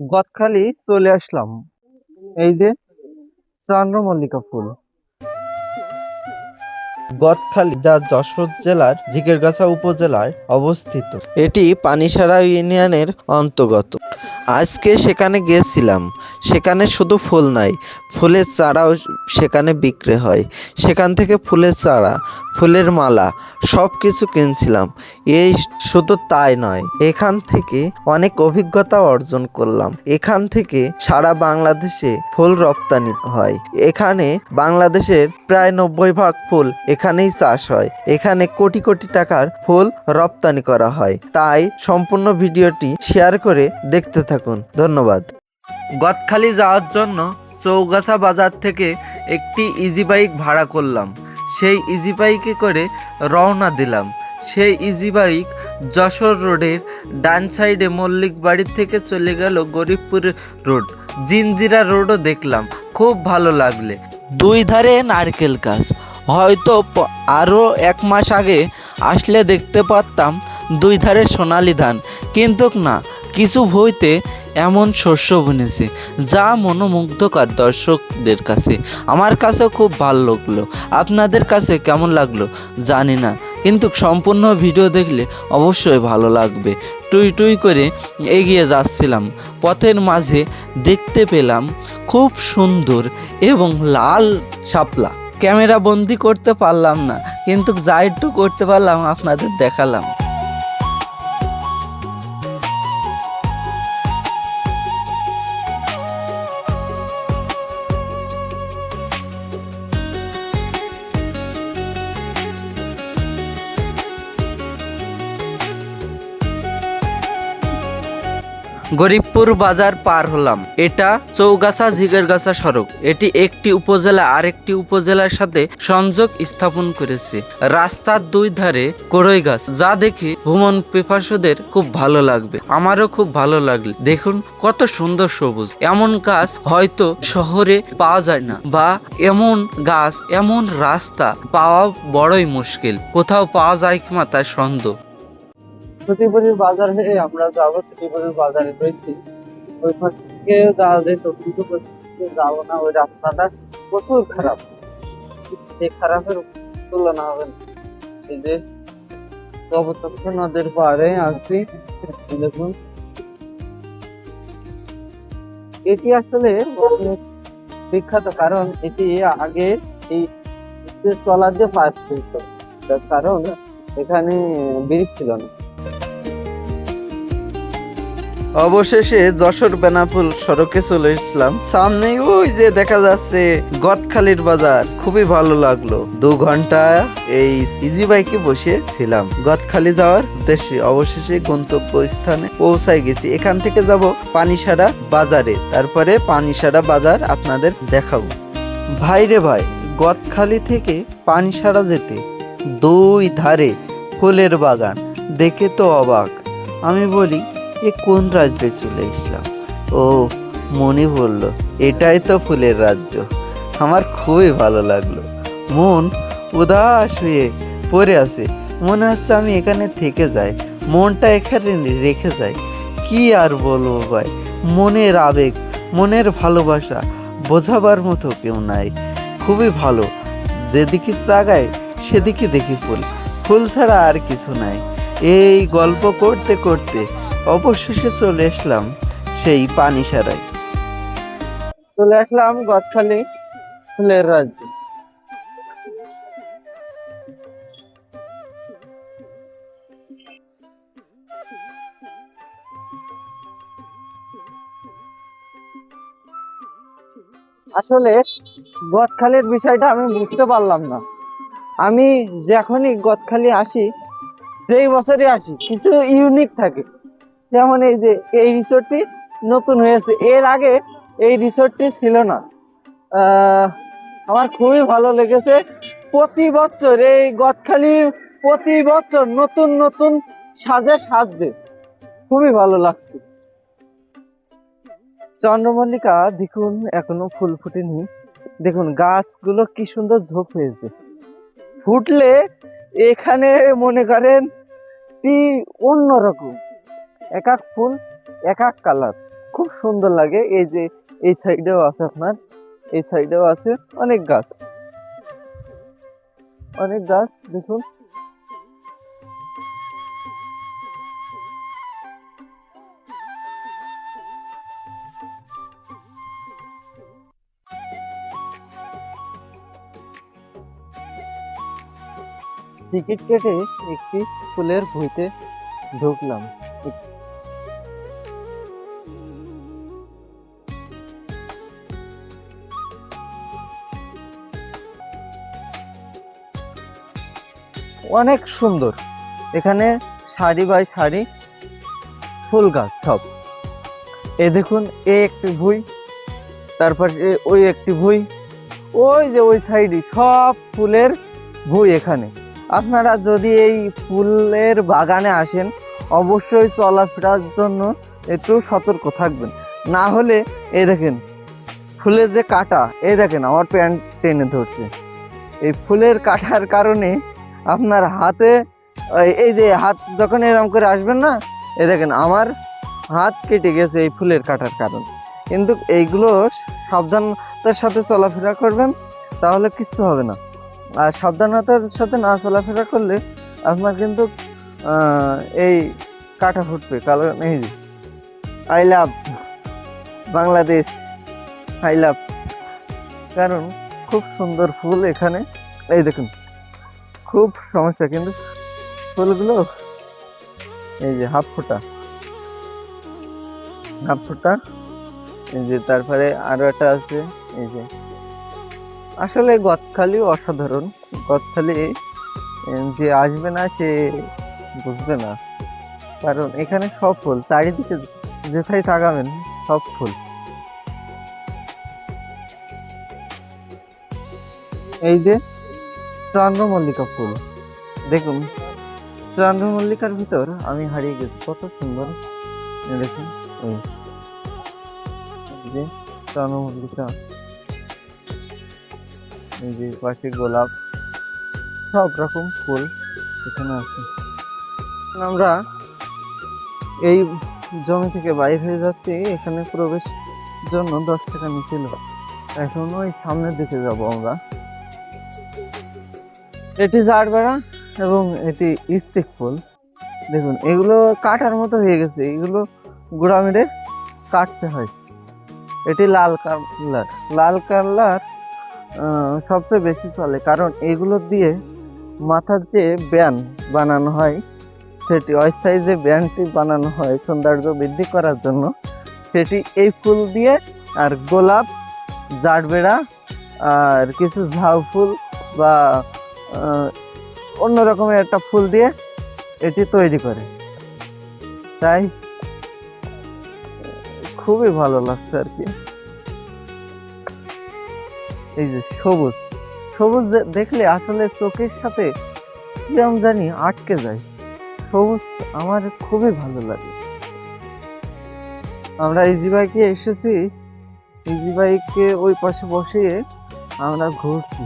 গদখালি চলে আসলাম। এই যে চন্দ্রমল্লিকা ফুল। গদখালি যা যশোর জেলার ঝিকেরগাছা উপজেলায় অবস্থিত। এটি পানিসারা ইউনিয়নের অন্তর্গত। আজকে সেখানে গিয়েছিলাম। সেখানে শুধু ফুল নাই, ফুলের চারাও সেখানে বিক্রি হয়। সেখান থেকে ফুলের চারা, ফুলের মালা সব কিছু কিনছিলাম। এই শুধু তাই নয়, এখান থেকে অনেক অভিজ্ঞতা অর্জন করলাম। এখান থেকে সারা বাংলাদেশে ফুল রপ্তানি হয়। এখানে বাংলাদেশের প্রায় 90% ফুল এখানেই চাষ হয়। এখানে কোটি কোটি টাকার ফুল রপ্তানি করা হয়। তাই সম্পূর্ণ ভিডিওটি শেয়ার করে দেখতে থাকুন। ধন্যবাদ। গদখালি যাওয়ার জন্য চৌগাছা বাজার থেকে একটি ইজি বাইক ভাড়া করলাম। সেই ইজি বাইকে করে রওনা দিলাম। সেই ইজি বাইক যশোর রোডের ডান সাইডে মল্লিক বাড়ির থেকে চলে গেল গরিবপুর রোড, জিঞ্জিরা রোডও দেখলাম, খুব ভালো লাগলে। দুই ধারে নারকেল গাছ। হয়তো আরও 1 মাস আগে আসলে দেখতে পারতাম দুই ধারে সোনালি ধান, কিন্তু না, কিছু ভুঁইতে এমন শস্য বুনেছে যা মনোমুগ্ধকর দর্শকদের কাছে। আমার কাছেও খুব ভালো লাগলো। আপনাদের কাছে কেমন লাগলো জানি না, কিন্তু সম্পূর্ণ ভিডিও দেখলে অবশ্যই ভালো লাগবে। টুই টুই করে এগিয়ে যাচ্ছিলাম। পথের মাঝে দেখতে পেলাম খুব সুন্দর এবং লাল শাপলা। ক্যামেরা বন্দি করতে পারলাম না, কিন্তু যা একটু করতে পারলাম আপনাদের দেখালাম। গরিবপুর বাজার পার হলাম। এটা চৌগাছা ঝিকেরগাছা সড়ক। এটি একটি উপজেলা আরেকটি উপজেলার সাথে সংযোগ স্থাপন করেছে। রাস্তার দুই ধারে কড়ই গাছ, যা দেখে ভ্রমণ পিপাসুদের খুব ভালো লাগবে। আমারও খুব ভালো লাগলো। দেখুন কত সুন্দর সবুজ। এমন গাছ হয়তো শহরে পাওয়া যায় না, বা এমন গাছ এমন রাস্তা পাওয়া বড়ই মুশকিল। কোথাও পাওয়া যায় কিনা তার সন্দেহ। ছুটিপুরির বাজার হয়ে আমরা যাবো। ছুটিপুরির বাজারে রয়েছি, ওই পাশ থেকে যাওয়া যেত, কিন্তু যাবো না। ওই রাস্তাটা প্রচুর খারাপ, সেই খারাপের তুলনা হবে না। এই যে কপোতাক্ষ নদীর পাড়ে আছি, দেখুন এটি আসলে অনেক বিখ্যাত, কারণ এটি আগে এই চলার যে পাশ ছিল, তার কারণ এখানে ব্রিজ ছিল না। অবশেষে যশোর বেনাপুল সড়কে চলে এসলাম। সামনে ওই যে দেখা যাচ্ছে গদখালির বাজার, খুবই ভালো লাগলো। 2 ঘন্টা এই ইজি বাইকে বসে ছিলাম গদখালি যাওয়ার উদ্দেশ্যে। অবশেষে গন্তব্য স্থানে পৌঁছায় গেছি। এখান থেকে যাব পানিসারা বাজারে, তারপরে পানিসারা বাজার আপনাদের দেখাবো। ভাই রে ভাই, গদখালি থেকে পানিসারা যেতে 2 ধারে ফুলের বাগান দেখে তো অবাক। আমি বলি এ কোন রাজ্যে চলে এসলাম? ও, মনে পড়ল, এটাই তো ফুলের রাজ্য। আমার খুবই ভালো লাগলো। মন উদাস হয়ে পড়ে আছে। মনে হচ্ছে আমি এখানে থেকে যাই, মনটা এখানে রেখে যাই। কি আর বলবো ভাই, মনের আবেগ, মনের ভালোবাসা বোঝাবার মতো কেউ নাই। খুবই ভালো। যেদিকে তাকাই সেদিকে দেখি ফুল, ফুল ছাড়া আর কিছু নাই। এই গল্প করতে করতে অবশেষে চলে আসলাম সেই পানিসারায়। চলে আসলাম গদখালি ফুলের রাজ্যে। আসলে গদখালির বিষয়টা আমি বুঝতে পারলাম না। আমি যখনই গদখালি আসি, যেই বছরই আসি, কিছু ইউনিক থাকে। যেমন এই যে এই রিসোর্টটি নতুন হয়েছে, এর আগে এই রিসোর্টটি ছিল না। আমার খুবই ভালো লেগেছে। প্রতি বছর এই গদখালি প্রতি বছর নতুন নতুন সাজে সাজছে, খুবই ভালো লাগছে। চন্দ্রমল্লিকা দেখুন এখনো ফুল ফুটেনি। দেখুন গাছগুলো কি সুন্দর ঝোপ হয়েছে। ফুটলে এখানে মনে করেন কি অন্যরকম, এক এক ফুল এক এক কালার, খুব সুন্দর লাগে। এই যে এই সাইডেও আছে, আপনার এই সাইডেও আছে অনেক গাছ, অনেক গাছ দেখুন। টিকিট কেটে একটি ফুলের ভুঁইতে ঢুকলাম। অনেক সুন্দর, এখানে সারি বাই সারি ফুল গাছ সব। এই দেখুন, এই একটি ভুঁই, তারপর ওই একটি ভুঁই, ওই যে ওই সাইডে সব ফুলের ভুঁই। এখানে আপনারা যদি এই ফুলের বাগানে আসেন অবশ্যই চলাফেরার জন্য একটু সতর্ক থাকবেন, না হলে এই দেখেন ফুলের যে কাঁটা, এই দেখেন আমার প্যান্ট টেনে ধরছে। এই ফুলের কাঁটার কারণে আপনার হাতে, এই যে হাত যখন এরকম করে আসবেন না, এই দেখেন আমার হাত কেটে গেছে এই ফুলের কাঁটার কারণে। কিন্তু এইগুলো সাবধানতার সাথে চলাফেরা করবেন, তাহলে কিচ্ছু হবে না। আর সাবধানতার সাথে না চলাফেরা করলে আপনার কিন্তু এই কাঁটা ফুটবে। কারণ এই যে I love Bangladesh, I love, কারণ খুব সুন্দর ফুল এখানে। এই দেখুন খুব সমস্যা, কিন্তু ফুলগুলো এই যে হাফ ফোটা, হাফ ফোটা, এই যে তারপরে আরো একটা আছে। এই যে আসলে গদখালি অসাধারণ, গদখালি যে আসবে না সে বুঝবে না, কারণ এখানে সব ফুল, চারিদিকে যেথায় তাকাবেন সব ফুল। এই যে চন্দ্রমল্লিকা ফুল দেখুন, চন্দ্রমল্লিকার ভিতর আমি হারিয়ে গেছি, কত সুন্দর দেখুন। এই যে চন্দ্রমল্লিকা, এই যে পাশে গোলাপ, সব রকম ফুল এখানে আছে। আমরা এই জমি থেকে বাইরে হয়ে যাচ্ছি, এখানে প্রবেশ জন্য 10 টাকা নিয়েছিল। এখন ওই সামনের দিকে যাব আমরা। এটি জারবেরা এবং এটি স্টিক ফুল। দেখুন এগুলো কাটার মতো হয়ে গেছে, এগুলো গোড়া মেরে কাটতে হয়। এটি লাল কালার, লাল কালার সবচেয়ে বেশি চলে, কারণ এগুলো দিয়ে মাথার যে ব্যান্ড বানানো হয়, সেটি অস্থায়ী যে ব্যান্ডটি বানানো হয় সৌন্দর্য বৃদ্ধি করার জন্য, সেটি এই ফুল দিয়ে, আর গোলাপ, জারবেরা আর কিছু ঝাউ ফুল বা অন্য রকমের একটা ফুল দিয়ে এটি তৈরি করে। তাই খুবই ভালো লাগছে আর কি। এই যে সবুজ, সবুজ দেখলে আসলে চোখের সাথে কেমন জানি আটকে যায়। সবুজ আমার খুবই ভালো লাগে। আমরা ইজি বাইকে এসেছি, ইজি বাইকে ওই পাশে বসিয়ে আমরা ঘুরছি।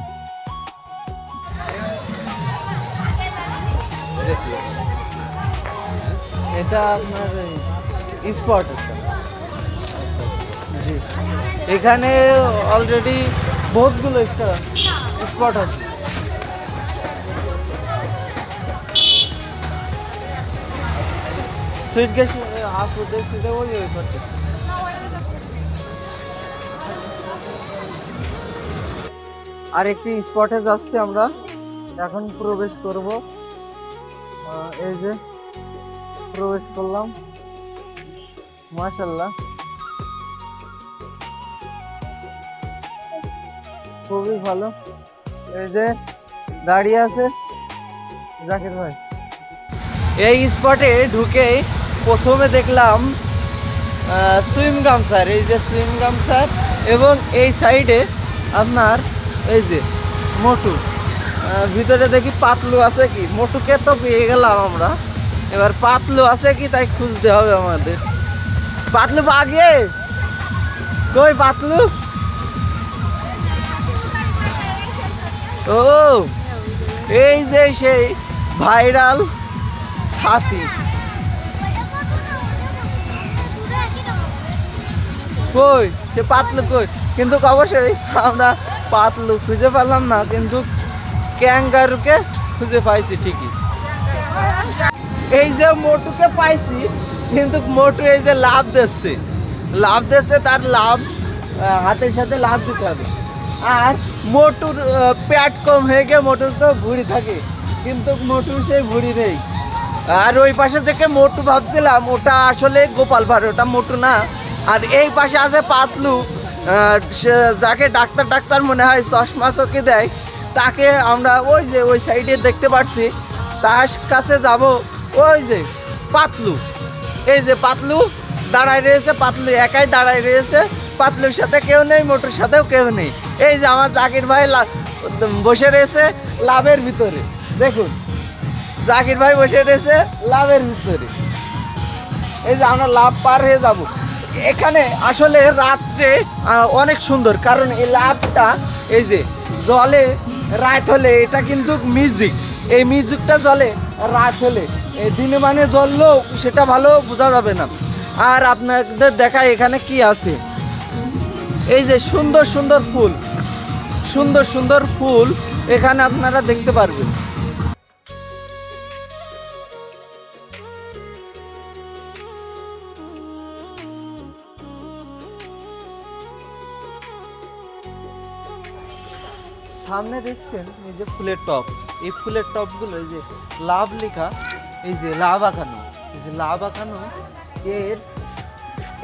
এটা আপনার স্পট একটা, জি এখানে অলরেডি বহুতগুলো স্পট আছে। সুইট গেস হাফ উঠে ওই করতে। আর একটি স্পটে যাচ্ছি আমরা, এখন প্রবেশ করব। এই যে প্রবেশ করলাম, মাশাআল্লাহ খুবই ভালো। এই যে দাঁড়িয়ে আছে জাকির ভাই। এই স্পটে ঢুকে প্রথমে দেখলাম সুইম গামছার, এই যে সুইম গামছার, এবং এই সাইডে আপনার এই যে মোটু, ভিতরে দেখি পাতলু আছে কি। মোটুকে তো পেয়ে গেলাম আমরা, এবার পাতলু আছে কি তাই খুঁজতে হবে আমাদের। পাতলু বাগে কই? পাতলু ও এই যে সেই ভাইরাল ছাতি। কই সে পাতলু কই, কিন্তু অবশ্যই আমরা পাতলু খুঁজে পেলাম না, কিন্তু ক্যাঙ্গারুকে খুঁজে পাইছি ঠিকই। এই যে মোটুকে পাইছি, কিন্তু মোটু এই যে লাভ দিচ্ছে, তার লাভ হাতের সাথে লাভ দিতে হবে। আর মোটুর পেট কম হয়ে গিয়ে মোটুর তো ভুঁড়ি থাকে, কিন্তু মোটু সেই ভুঁড়ি নেই। আর ওই পাশে থেকে মোটু ভাবছিলাম ওটা আসলে গোপাল ভাঁড়, ওটা মোটু না। আর এই পাশে আছে পাতলু, যাকে ডাক্তার মনে হয় চশমা চোখে দেয়, তাকে আমরা ওই যে ওই সাইডে দেখতে পাচ্ছি, তার কাছে যাব। ওই যে পাতলু, এই যে পাতলু দাঁড়ায় রয়েছে, পাতলু একাই দাঁড়ায় রয়েছে, পাতলুর সাথে কেউ নেই, মোটুর সাথেও কেউ নেই। এই যে আমার জাকির ভাই বসে রয়েছে লাভের ভিতরে, দেখুন জাকির ভাই বসে রয়েছে লাভের ভিতরে। এই যে আমরা লাভ পার হয়ে যাব। এখানে আসলে রাত্রে অনেক সুন্দর, কারণ এই লাভটা এই যে জলে রাত হলে এটা কিন্তু মিউজিক, এই মিউজিকটা জলে রাত হলে, এই দিনে মানে জ্বললেও সেটা ভালো বোঝা যাবে না। আর আপনাদের দেখায় এখানে কি আছে, এই যে সুন্দর সুন্দর ফুল এখানে আপনারা দেখতে পারবেন। সামনে দেখছেন এই যে ফুলের টব, এই ফুলের টবগুলো এই যে লাভ লেখা, এই যে লাভ আঁকানো, এই যে লাভ আঁকানো এর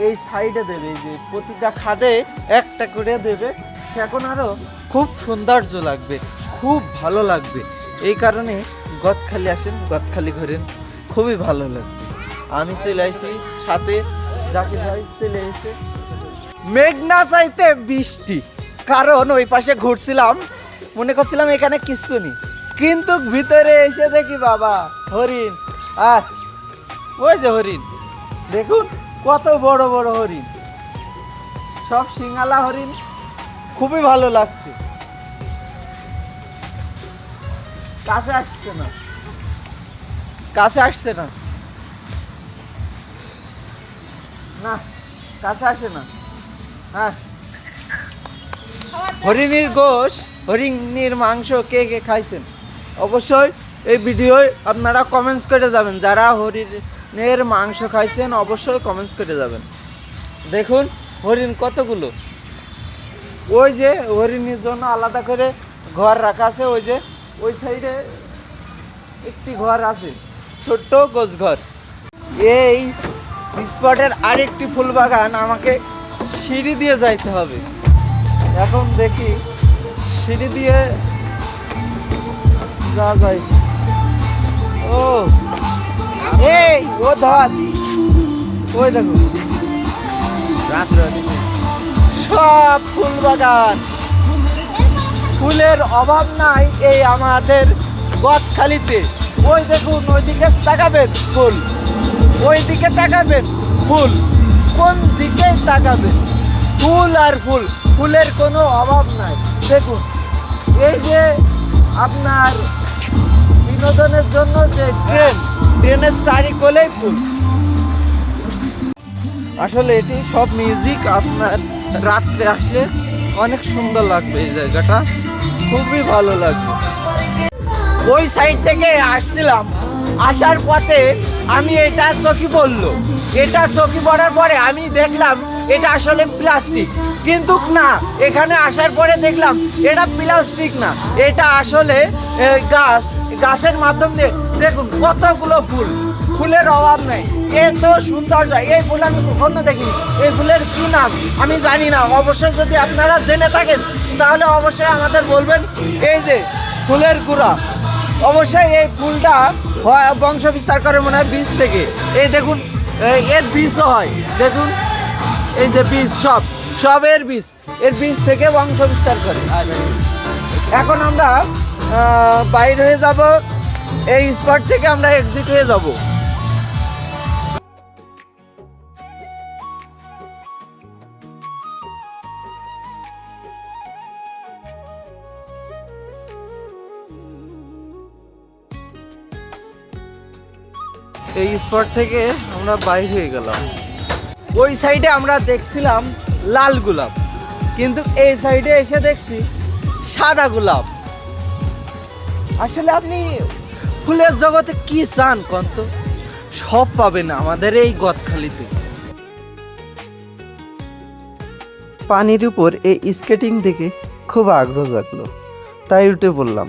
এই সাইডে দেবে, এই যে প্রতিটা খাদে একটা করে দেবে, সে এখন আরো খুব সৌন্দর্য লাগবে, খুব ভালো লাগবে। এই কারণে গদখালি আসেন, গদখালি ঘোরেন, খুবই ভালো লাগবে। আমি চলে আসি, সাথে জাকির ভাই চলে এসে। মেঘ না চাইতে বৃষ্টি, কারণ ওই পাশে ঘুরছিলাম, মনে করছিলাম এখানে কিচ্ছু নেই, কিন্তু ভিতরে এসে দেখি বাবা হরিণ। আর ওই যে হরিণ, দেখুন কত বড় বড় হরিণ, সব সিঙ্গালা হরিণ, খুবই ভালো লাগছে। কাছে আসছে না, কাছে আসছে না, না কাছে আসে না। হ্যাঁ, হরিণীর গোশ, হরিণীর মাংস কে কে খাইছেন অবশ্যই এই ভিডিওয় আপনারা কমেন্টস করে যাবেন। যারা হরিণের মাংস খাইছেন অবশ্যই কমেন্টস করে যাবেন। দেখুন হরিণ কতগুলো, ওই যে হরিণের জন্য আলাদা করে ঘর রাখা আছে, ওই যে ওই সাইডে একটি ঘর আছে, ছোট্ট গোছ ঘর। এই স্পটের আরেকটি ফুল বাগান আমাকে সিঁড়ি দিয়ে যাইতে হবে, এখন দেখি সিঁড়ি দিয়ে যা যায়। ও এই ও ধর, ওই দেখো রাত্রে সব ফুল বাগান, ফুলের অভাব নাই এই আমাদের গদখালিতে। ওই দেখুন ওইদিকে তাকাবেন ফুল, ওইদিকে তাকাবেন ফুল, কোন দিকে তাকাবেন ফুল আর ফুল, ফুলের কোনো অভাব নাই। দেখুন এই যে আপনার বিনোদনের জন্য যে ট্রেনের চারিকোলেই ফুল, আসলে এটি সব মিউজিক। আপনার রাত্রে আসলে অনেক সুন্দর লাগবে, এই জায়গাটা খুবই ভালো লাগবে। ওই সাইড থেকে আসছিলাম, আসার পথে আমি এটা চোখে পড়লো, এটা চোখে পড়ার পরে আমি দেখলাম এটা আসলে প্লাস্টিক, কিন্তু না, এখানে আসার পরে দেখলাম এটা প্লাস্টিক না, এটা আসলে গাছের মাধ্যম দিয়ে দেখুন কতগুলো ফুল, ফুলের অভাব নেই, এত সৌন্দর্য। এই ফুল আমি কখনো দেখিনি, এই ফুলের কি নাম আমি জানি না, অবশ্যই যদি আপনারা জেনে থাকেন তাহলে অবশ্যই আমাদের বলবেন। এই যে ফুলের গুঁড়া, অবশ্যই এই ফুলটা হয় বংশ বিস্তার করে মনে হয় বীজ থেকে, এই দেখুন এর বীজও হয়, দেখুন এই যে বীজ, সব এর বীজ থেকে বংশ বিস্তার করে। এখন আমরা বাইরে হয়ে যাব, এই স্পট থেকে আমরা এক্সিট হয়ে যাব। এই স্পট থেকে আমরা বাইরে হয়ে গেলাম। ওই সাইডে আমরা দেখছিলাম লাল গোলাপ, কিন্তু এই সাইডে এসে দেখছি সাদা গোলাপ। আসলে আপনি ফুলের জগতে কি চান কন্ত, সব পাবেন আমাদের এই গদখালিতে। পানির উপর এই স্কেটিং দেখে খুব আগ্রহ জাগলো, তাই উঠে পড়লাম।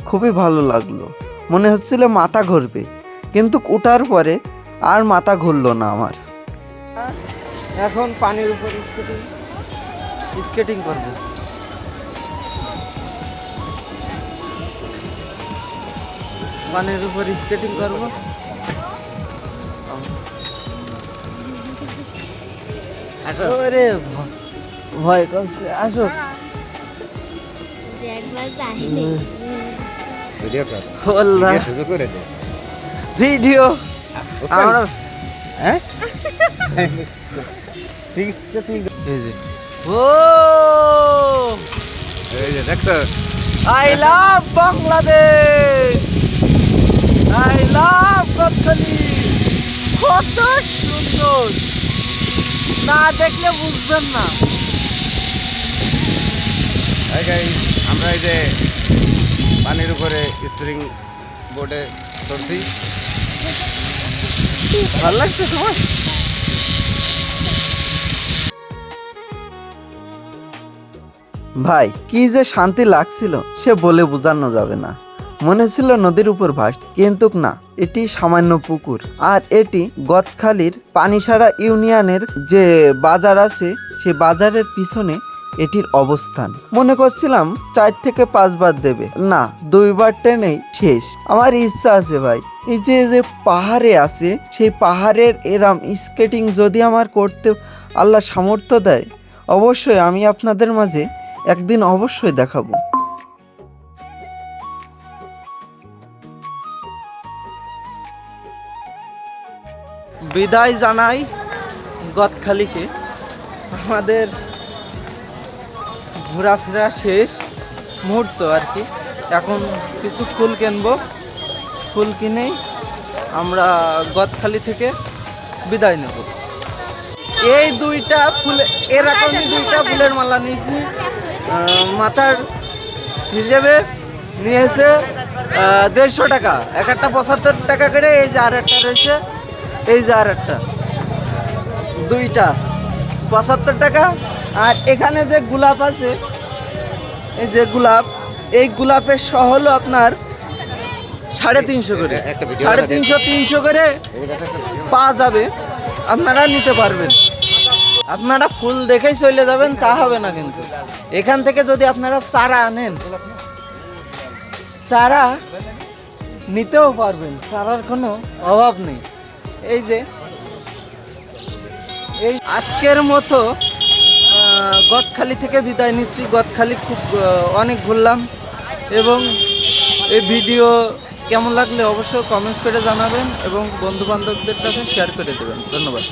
খুবই ভালো লাগলো, মনে হচ্ছিল মাথা ঘুরবে, কিন্তু উঠার পরে আর মাথা ঘুরলো না আমার। এখন পানির উপর স্কেটিং করব। পানির উপর স্কেটিং করব। আরে ভয় করছে, আসো। ভিডিও আমরা ও দেখছো, I love Bangladesh, I love Gadkhali. কত সুন্দর, না দেখলে বুঝবেন না। আমরা এই যে পানির উপরে স্প্রিং বোর্ডে চলছি। ভালো লাগছে তোমার? ভাই কি যে শান্তি লাগছিল সে বলে বোঝানো যাবে না। মনে ছিল নদীর উপর ভাসছি, কিন্তু না, এটি সামান্য পুকুর। আর এটি গদখালির পানিসারা ইউনিয়নের যে বাজার আছে, সেই বাজারের পিছনে এটির অবস্থান। মনে করছিলাম 4 থেকে 5 বার দেবে, না 2 বার ট্রেনেই শেষ। আমার ইচ্ছা আছে ভাই, এই যে যে পাহাড়ে আছে, সেই পাহাড়ের এরাম স্কেটিং যদি আমার করতে আল্লাহ সামর্থ্য দেয়, অবশ্যই আমি আপনাদের মাঝে একদিন অবশ্যই দেখাবো। বিদায় জানাই গদখালিকে। আমাদের ঘোরাফেরা শেষ মুহূর্ত আর কি। এখন কিছু ফুল কিনবো, ফুল কিনেই আমরা গদখালি থেকে বিদায় নেব। এই দুইটা ফুল, এরকমই 2টা ফুলের মালা নিয়েছি। মাথার হিসেবে নিয়েছে 150 টাকা, একটা 75 টাকা করে। এই যে আর একটা রয়েছে, এই যে আর একটা, 2টা 75 টাকা। আর এখানে যে গোলাপ আছে, এই যে গোলাপ, এই গোলাপের সহ হলো আপনার 350 করে, 350 300 করে পাওয়া যাবে, আপনারা নিতে পারবেন। আপনারা ফুল দেখেই চলে যাবেন তা হবে না, কিন্তু এখান থেকে যদি আপনারা চারা আনেন, চারা নিতেও পারবেন, চারার কোনো অভাব নেই। এই যে এই আজকের মতো গদখালি থেকে বিদায় নিচ্ছি। গদখালি খুব অনেক ঘুরলাম, এবং এই ভিডিও কেমন লাগলে অবশ্যই কমেন্টস করে জানাবেন এবং বন্ধু বান্ধবদের কাছে শেয়ার করে দেবেন। ধন্যবাদ।